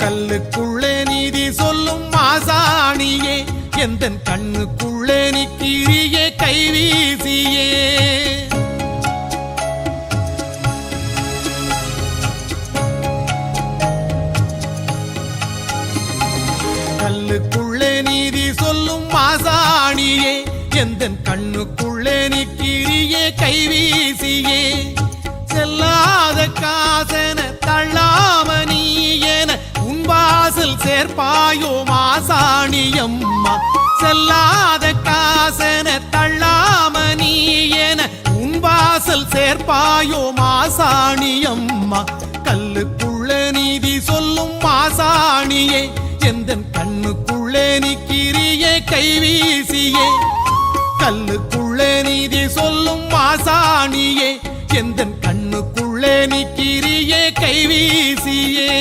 கல்லுக்குள்ளே நீதி சொல்லும் மாசாணியே எந்தன் கண்ணுக்குள்ளே நிக்கிறியே கைவீசியே கல்லுக்குள்ளே நீதி சொல்லும் மாசாணியே எந்தன் கண்ணுக்குள்ளே நிக்கிறியே கைவீசியே செல்லாத காசன தள்ளாம நீ என உன் வாசல் சேர்ப்பாயோ மாசாணியம்மா செல்லாத காசன தள்ளாம நீ என உன் வாசல் சேர்ப்பாயோ மாசாணியம்மா கல்லுக்குள்ள நீதி சொல்லும் மாசாணியே எந்தன் கண்ணுக்குள்ளே நிக்கிறியே கைவீசியே கல்லுக்குள்ளே நீதி சொல்லும் மாசாணியே எந்தன் கண்ணுக்குள்ளே நிக்கிறியே கைவீசியே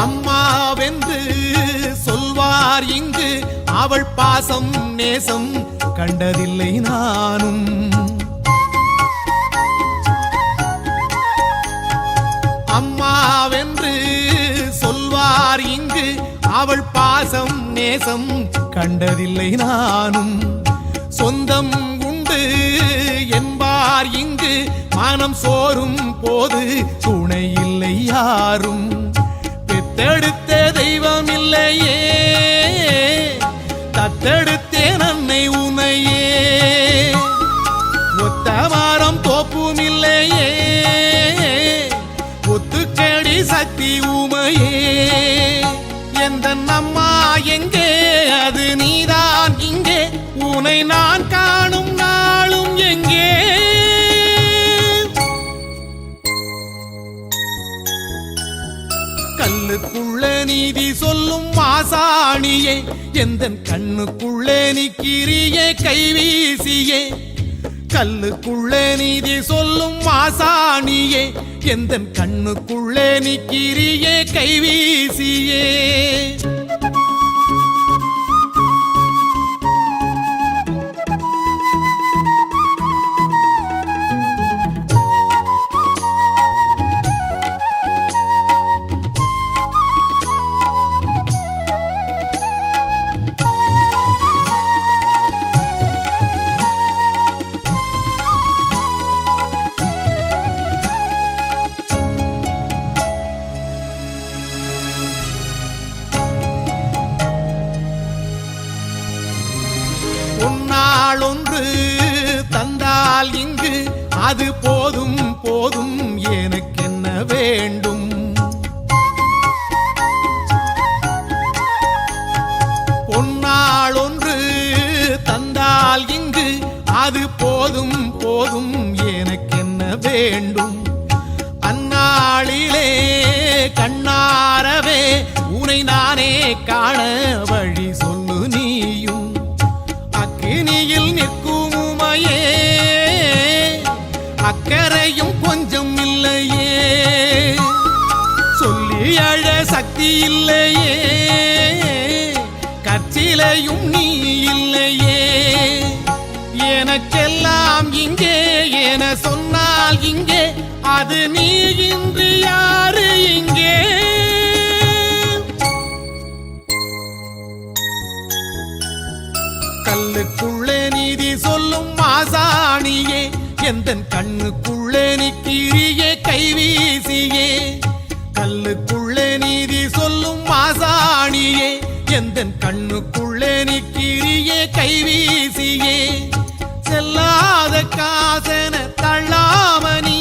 அம்மாவென்று சொல்வார் இங்கு அவள் பாசம் நேசம் கண்டதில்லை நானும் அம்மாவென்று சொல்வார் இங்கு அவள் பாசம் நேசம் கண்டதில்லை நானும் சொந்தம் உண்டு என்பார் இங்கு மனம் சோறும் போது துணை இல்லை யாரும் தத்தெடுத்த தெய்வம் இல்லையே தத்தெடுத்தேன் அன்னை உனையே ஒத்த மரம் தோப்பும் இல்லையே ஒத்துக்கடி சக்தி உமையே எந்த அம்மா எங்கே அது நீதான் இங்கே உனை நான் காணும் நாளும் எங்கே கல்லுக்குள்ளே நீதி சொல்லும் மாசாணியே எந்தன் கண்ணுக்குள்ளே நிக்கிறியே கைவீசியே கல்லுக்குள்ளே நீதி சொல்லும் மாசாணியே எந்தன் கண்ணுக்குள்ளே நிக்கிறியே கைவீசியே ஒன்று தந்தால் இங்கு அது போதும் போதும் எனக்கென்ன வேண்டும் பொன்னாள் ஒன்று தந்தால் இங்கு அது போதும் போதும் எனக்கென்ன வேண்டும் அந்நாளிலே கண்ணாரவே உனை நானே காண வழி சொல்லு நீயும் அக்கினியில் நிற்கும் உமையே அக்கறையும் கொஞ்சம் இல்லையே சொல்லி அழ சக்தி இல்லையே கற்சிலையும் நீ இல்லையே எனக்கெல்லாம் இங்கே என சொன்னால் இங்கே அது நீ இன்று யாரு இங்கே கல்லுக்குள்ளே நீதி சொல்லும் மாசாணியே எந்தன் கண்ணுக்குள்ளே நிக்கிறியே கைவீசியே கல்லுக்குள்ளே நீதி சொல்லும் மாசாணியே எந்தன் கண்ணுக்குள்ளே நிக்கிறியே கைவீசியே செல்லாத காசன தள்ளாம நீ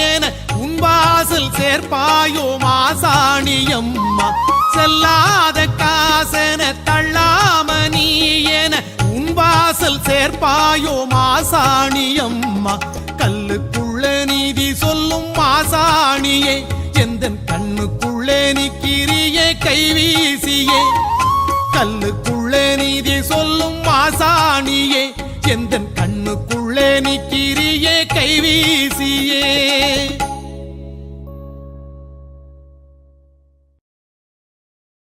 என உன் வாசல் சேர்ப்பாயோ மாசாணியம்மா செல்லாத காசன தள்ளாம நீ என உன் வாசல் சேர்ப்பாயோ மாசாணியம்மா கல்லுக்குள்ள நீதி சொல்லும் மாசாணியே எந்தன் கண்ணுக்குள்ளே நிக்கிறியே கைவீசியே கல்லுக்குள்ளே நீதி சொல்லும் மாசாணியே எந்தன் கண்ணுக்குள்ளே நிக்கிறியே கைவீசியே